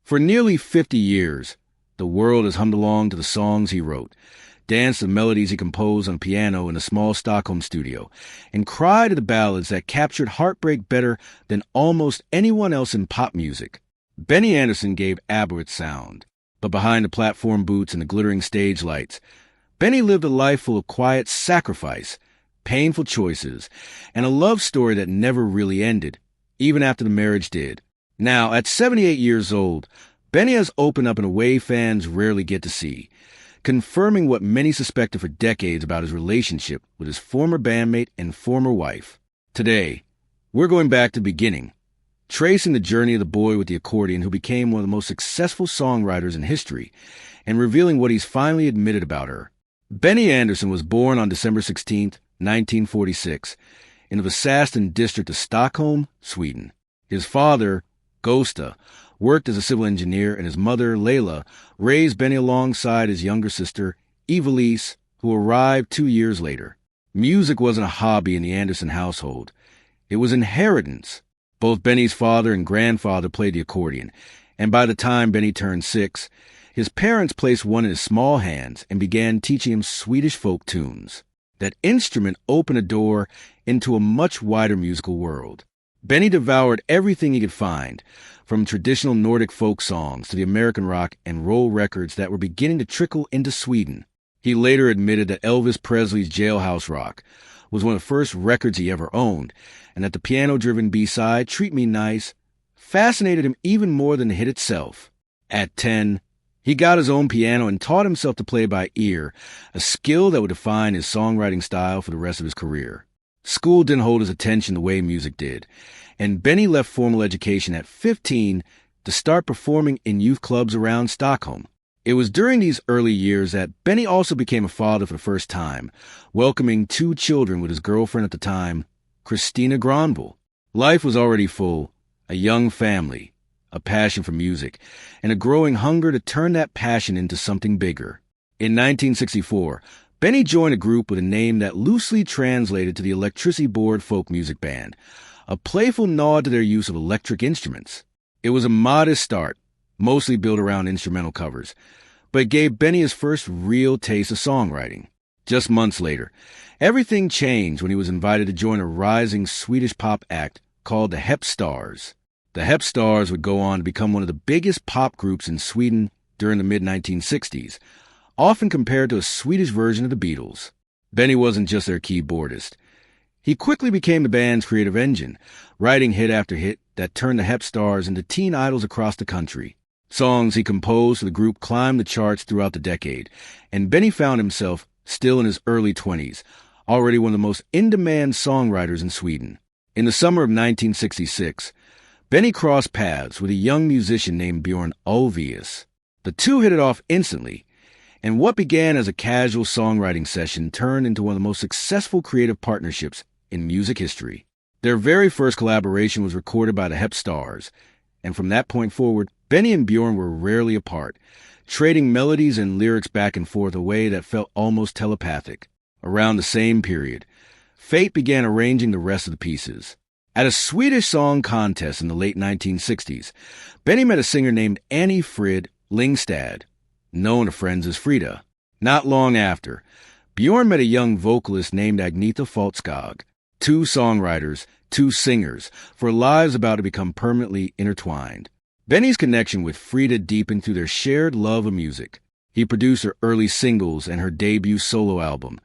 For nearly 50 years, the world has hummed along to the songs he wrote, danced to the melodies he composed on piano in a small Stockholm studio, and cried to the ballads that captured heartbreak better than almost anyone else in pop music. Benny Andersson gave ABBA its sound, but behind the platform boots and the glittering stage lights, Benny lived a life full of quiet sacrifice, painful choices, and a love story that never really ended, even after the marriage did. Now, at 78 years old, Benny has opened up in a way fans rarely get to see, confirming what many suspected for decades about his relationship with his former bandmate and former wife. Today, we're going back to the beginning, tracing the journey of the boy with the accordion who became one of the most successful songwriters in history, and revealing what he's finally admitted about her. Benny Andersson was born on December 16, 1946, in the Väsastan district of Stockholm, Sweden. His father, Gösta, worked as a civil engineer, and his mother, Leila, raised Benny alongside his younger sister, Eva-Lise, who arrived 2 years later. Music wasn't a hobby in the Andersson household. It was inheritance. Both Benny's father and grandfather played the accordion, and by the time Benny turned 6, his parents placed one in his small hands and began teaching him Swedish folk tunes. That instrument opened a door into a much wider musical world. Benny devoured everything he could find, from traditional Nordic folk songs to the American rock and roll records that were beginning to trickle into Sweden. He later admitted that Elvis Presley's Jailhouse Rock was one of the first records he ever owned, and that the piano-driven B-side, Treat Me Nice, fascinated him even more than the hit itself. At 10, he got his own piano and taught himself to play by ear, a skill that would define his songwriting style for the rest of his career. School didn't hold his attention the way music did, and Benny left formal education at 15 to start performing in youth clubs around Stockholm. It was during these early years that Benny also became a father for the first time, welcoming 2 children with his girlfriend at the time, Christina Granville. Life was already full, a young family, a passion for music, and a growing hunger to turn that passion into something bigger. In 1964, Benny joined a group with a name that loosely translated to the Electricity Board Folk Music Band, a playful nod to their use of electric instruments. It was a modest start, mostly built around instrumental covers, but it gave Benny his first real taste of songwriting. Just months later, everything changed when he was invited to join a rising Swedish pop act called the Hep Stars. The Hep Stars would go on to become one of the biggest pop groups in Sweden during the mid-1960s, often compared to a Swedish version of the Beatles. Benny wasn't just their keyboardist. He quickly became the band's creative engine, writing hit after hit that turned the Hep Stars into teen idols across the country. Songs he composed for the group climbed the charts throughout the decade, and Benny found himself, still in his early 20s, already one of the most in-demand songwriters in Sweden. In the summer of 1966, Benny crossed paths with a young musician named Björn Ulvaeus. The two hit it off instantly, and what began as a casual songwriting session turned into one of the most successful creative partnerships in music history. Their very first collaboration was recorded by the Hep Stars, and from that point forward, Benny and Björn were rarely apart, trading melodies and lyrics back and forth a way that felt almost telepathic. Around the same period, fate began arranging the rest of the pieces. At a Swedish song contest in the late 1960s, Benny met a singer named Annie Frid Lingstad, known to friends as Frida. Not long after, Björn met a young vocalist named Agneta Faltskog. 2 songwriters, 2 singers, for lives about to become permanently intertwined. Benny's connection with Frida deepened through their shared love of music. He produced her early singles and her debut solo album,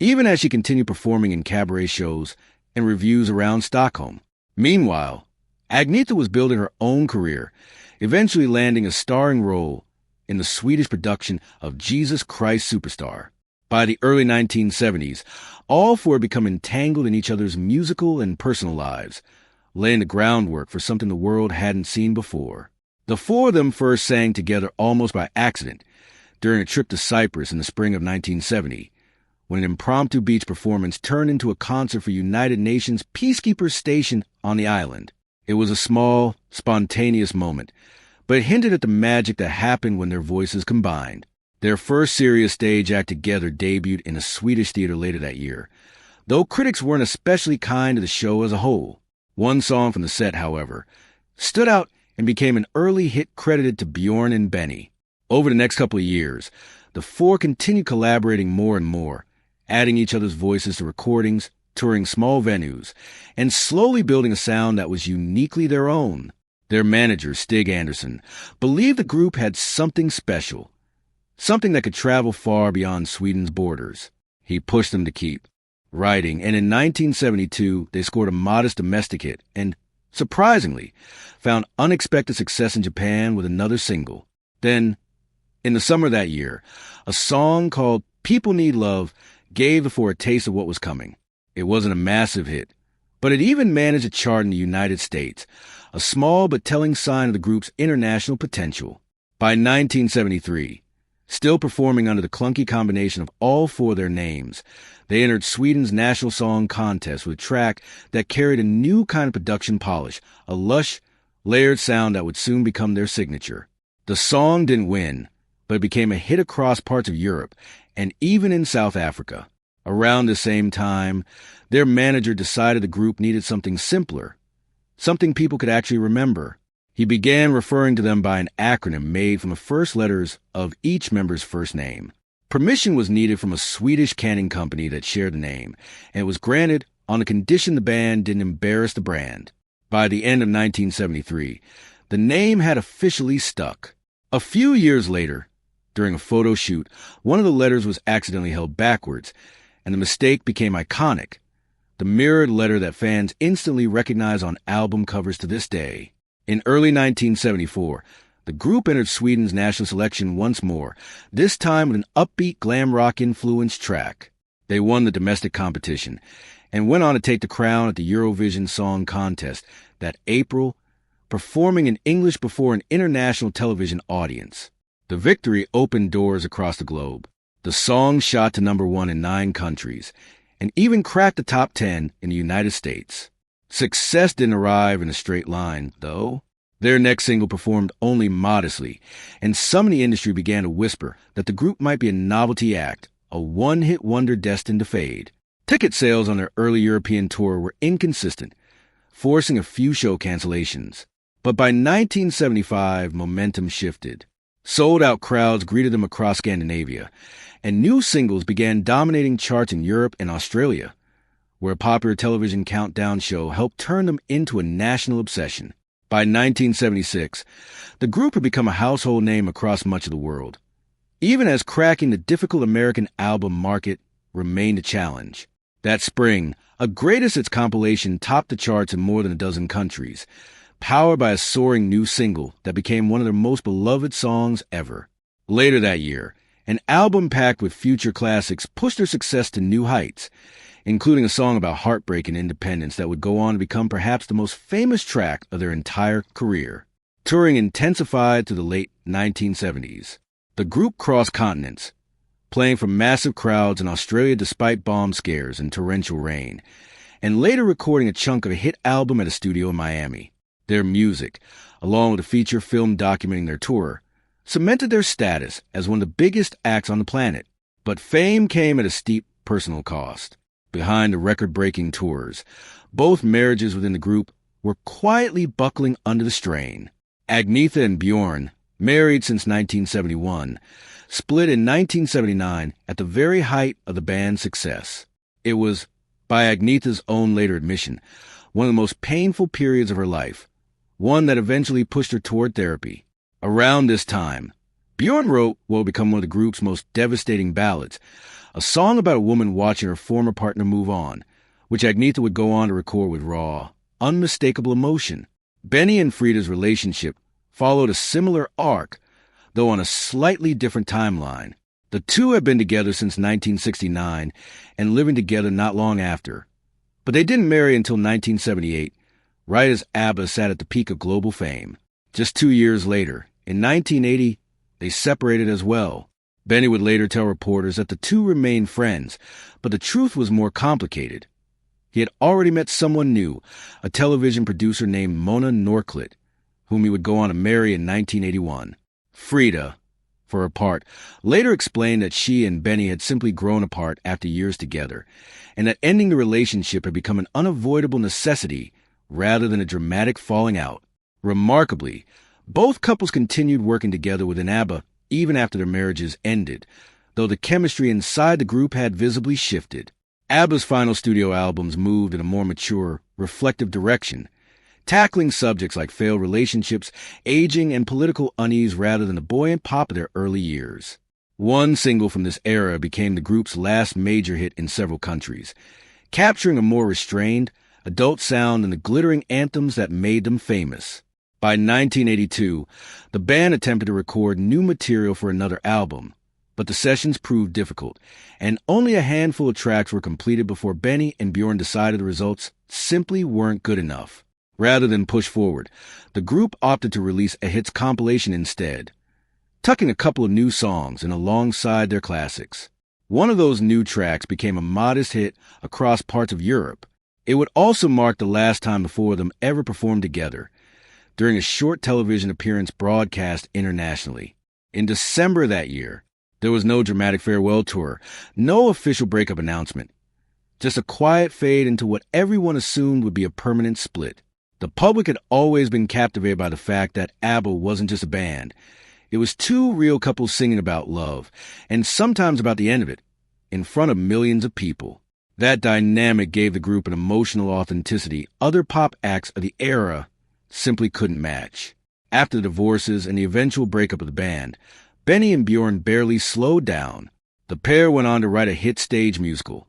even as she continued performing in cabaret shows and reviews around Stockholm. Meanwhile, Agneta was building her own career, eventually landing a starring role in the Swedish production of Jesus Christ Superstar. By the early 1970s, all 4 had become entangled in each other's musical and personal lives, laying the groundwork for something the world hadn't seen before. The 4 of them first sang together almost by accident during a trip to Cyprus in the spring of 1970, when an impromptu beach performance turned into a concert for United Nations peacekeepers stationed on the island. It was a small, spontaneous moment, but it hinted at the magic that happened when their voices combined. Their first serious stage act together debuted in a Swedish theater later that year, though critics weren't especially kind to the show as a whole. One song from the set, however, stood out and became an early hit credited to Bjorn and Benny. Over the next couple of years, the four continued collaborating more and more, adding each other's voices to recordings, touring small venues, and slowly building a sound that was uniquely their own. Their manager, Benny Andersson, believed the group had something special, something that could travel far beyond Sweden's borders. He pushed them to keep writing, and in 1972, they scored a modest domestic hit and, surprisingly, found unexpected success in Japan with another single. Then, in the summer of that year, a song called People Need Love gave the four a taste of what was coming. It wasn't a massive hit, but it even managed a chart in the United States, a small but telling sign of the group's international potential. By 1973, still performing under the clunky combination of all four of their names, they entered Sweden's National Song Contest with a track that carried a new kind of production polish, a lush, layered sound that would soon become their signature. The song didn't win, but it became a hit across parts of Europe and even in South Africa. Around the same time, their manager decided the group needed something simpler, something people could actually remember. He began referring to them by an acronym made from the first letters of each member's first name. Permission was needed from a Swedish canning company that shared the name, and it was granted on the condition the band didn't embarrass the brand. By the end of 1973, the name had officially stuck. A few years later, during a photo shoot, one of the letters was accidentally held backwards, and the mistake became iconic, the mirrored letter that fans instantly recognize on album covers to this day. In early 1974, the group entered Sweden's national selection once more, this time with an upbeat glam rock-influenced track. They won the domestic competition and went on to take the crown at the Eurovision Song Contest that April, performing in English before an international television audience. The victory opened doors across the globe. The song shot to #1 in 9 countries and even cracked the top 10 in the United States. Success didn't arrive in a straight line, though. Their next single performed only modestly, and some in the industry began to whisper that the group might be a novelty act, a one-hit wonder destined to fade. Ticket sales on their early European tour were inconsistent, forcing a few show cancellations. But by 1975, momentum shifted. Sold-out crowds greeted them across Scandinavia, and new singles began dominating charts in Europe and Australia, where a popular television countdown show helped turn them into a national obsession. By 1976, the group had become a household name across much of the world, even as cracking the difficult American album market remained a challenge. That spring, a Greatest Hits compilation topped the charts in more than a dozen countries, powered by a soaring new single that became one of their most beloved songs ever. Later that year, an album packed with future classics pushed their success to new heights, including a song about heartbreak and independence that would go on to become perhaps the most famous track of their entire career. Touring intensified to the late 1970s. The group crossed continents, playing for massive crowds in Australia despite bomb scares and torrential rain, and later recording a chunk of a hit album at a studio in Miami. Their music, along with a feature film documenting their tour, cemented their status as one of the biggest acts on the planet. But fame came at a steep personal cost. Behind the record-breaking tours, both marriages within the group were quietly buckling under the strain. Agnetha and Bjorn, married since 1971, split in 1979 at the very height of the band's success. It was, by Agnetha's own later admission, one of the most painful periods of her life, one that eventually pushed her toward therapy. Around this time, Bjorn wrote what would become one of the group's most devastating ballads, a song about a woman watching her former partner move on, which Agnetha would go on to record with raw, unmistakable emotion. Benny and Frida's relationship followed a similar arc, though on a slightly different timeline. The two had been together since 1969 and living together not long after. But they didn't marry until 1978, right as ABBA sat at the peak of global fame. Just 2 years later, in 1980, they separated as well. Benny would later tell reporters that the two remained friends, but the truth was more complicated. He had already met someone new, a television producer named Mona Norclit, whom he would go on to marry in 1981. Frida, for her part, later explained that she and Benny had simply grown apart after years together, and that ending the relationship had become an unavoidable necessity rather than a dramatic falling out. Remarkably, both couples continued working together within ABBA even after their marriages ended, though the chemistry inside the group had visibly shifted. ABBA's final studio albums moved in a more mature, reflective direction, tackling subjects like failed relationships, aging, and political unease rather than the buoyant pop of their early years. One single from this era became the group's last major hit in several countries, capturing a more restrained, adult sound than the glittering anthems that made them famous. By 1982, the band attempted to record new material for another album, but the sessions proved difficult, and only a handful of tracks were completed before Benny and Bjorn decided the results simply weren't good enough. Rather than push forward, the group opted to release a hits compilation instead, tucking a couple of new songs in alongside their classics. One of those new tracks became a modest hit across parts of Europe. It would also mark the last time the four of them ever performed together, during a short television appearance broadcast internationally. In December that year, there was no dramatic farewell tour, no official breakup announcement, just a quiet fade into what everyone assumed would be a permanent split. The public had always been captivated by the fact that ABBA wasn't just a band. It was two real couples singing about love, and sometimes about the end of it, in front of millions of people. That dynamic gave the group an emotional authenticity other pop acts of the era simply couldn't match. After the divorces and the eventual breakup of the band, Benny and Bjorn barely slowed down. The pair went on to write a hit stage musical,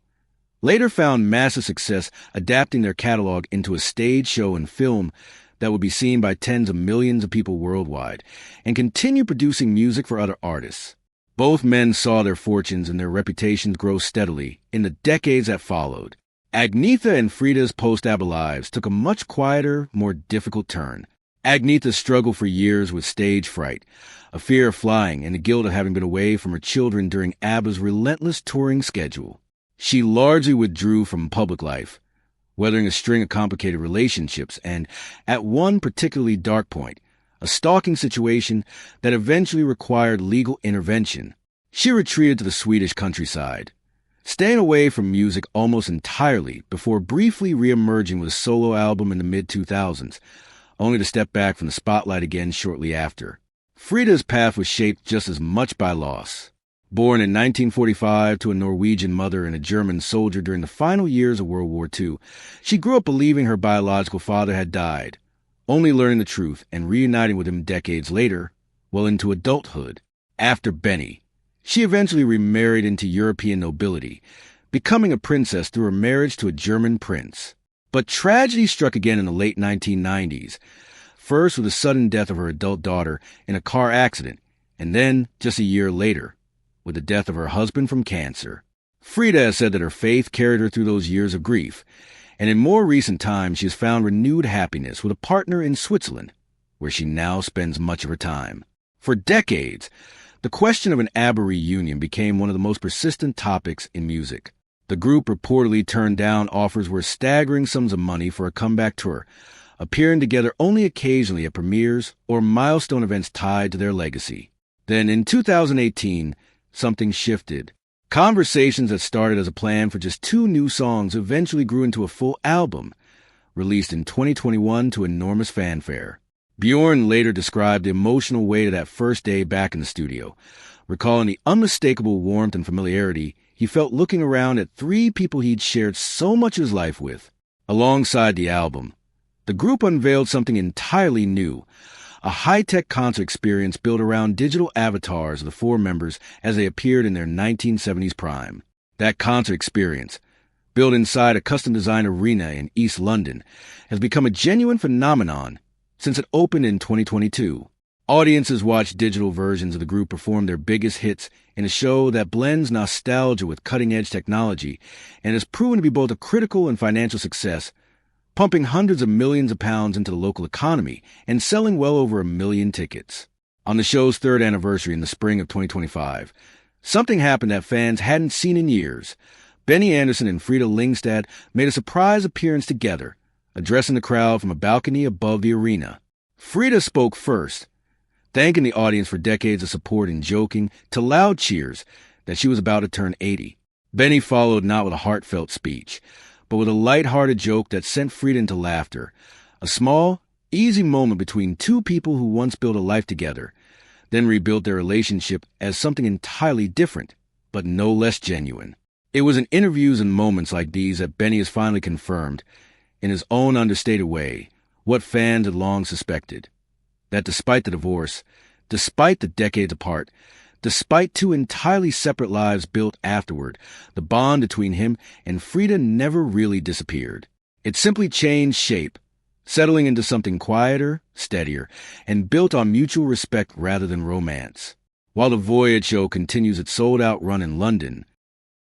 later found massive success adapting their catalog into a stage show and film that would be seen by tens of millions of people worldwide, and continue producing music for other artists. Both men saw their fortunes and their reputations grow steadily in the decades that followed. Agnetha and Frida's post-ABBA lives took a much quieter, more difficult turn. Agnetha struggled for years with stage fright, a fear of flying, and the guilt of having been away from her children during ABBA's relentless touring schedule. She largely withdrew from public life, weathering a string of complicated relationships and, at one particularly dark point, a stalking situation that eventually required legal intervention. She retreated to the Swedish countryside, staying away from music almost entirely before briefly re-emerging with a solo album in the mid-2000s, only to step back from the spotlight again shortly after. Frida's path was shaped just as much by loss. Born in 1945 to a Norwegian mother and a German soldier during the final years of World War II, she grew up believing her biological father had died, only learning the truth and reuniting with him decades later, well into adulthood. After Benny, she eventually remarried into European nobility, becoming a princess through her marriage to a German prince. But tragedy struck again in the late 1990s, first with the sudden death of her adult daughter in a car accident, and then, just a year later, with the death of her husband from cancer. Frida has said that her faith carried her through those years of grief, and in more recent times she has found renewed happiness with a partner in Switzerland, where she now spends much of her time. For decades, the question of an ABBA reunion became one of the most persistent topics in music. The group reportedly turned down offers worth staggering sums of money for a comeback tour, appearing together only occasionally at premieres or milestone events tied to their legacy. Then in 2018, something shifted. Conversations that started as a plan for just 2 new songs eventually grew into a full album, released in 2021 to enormous fanfare. Bjorn later described the emotional weight of that first day back in the studio, recalling the unmistakable warmth and familiarity he felt looking around at 3 people he'd shared so much of his life with. Alongside the album, the group unveiled something entirely new, a high-tech concert experience built around digital avatars of the 4 members as they appeared in their 1970s prime. That concert experience, built inside a custom-designed arena in East London, has become a genuine phenomenon since it opened in 2022. Audiences watch digital versions of the group perform their biggest hits in a show that blends nostalgia with cutting-edge technology and has proven to be both a critical and financial success, pumping hundreds of millions of pounds into the local economy and selling well over 1 million tickets. On the show's 3rd anniversary in the spring of 2025, something happened that fans hadn't seen in years. Benny Andersson and Frida Lingstad made a surprise appearance together, addressing the crowd from a balcony above the arena. Frida spoke first, thanking the audience for decades of support and joking to loud cheers that she was about to turn 80. Benny followed not with a heartfelt speech, but with a light-hearted joke that sent Frida into laughter, a small easy moment between two people who once built a life together, then rebuilt their relationship as something entirely different, but no less genuine. It was in interviews and moments like these that Benny has finally confirmed, in his own understated way, what fans had long suspected. That despite the divorce, despite the decades apart, despite two entirely separate lives built afterward, the bond between him and Frida never really disappeared. It simply changed shape, settling into something quieter, steadier, and built on mutual respect rather than romance. While the Voyage show continues its sold-out run in London,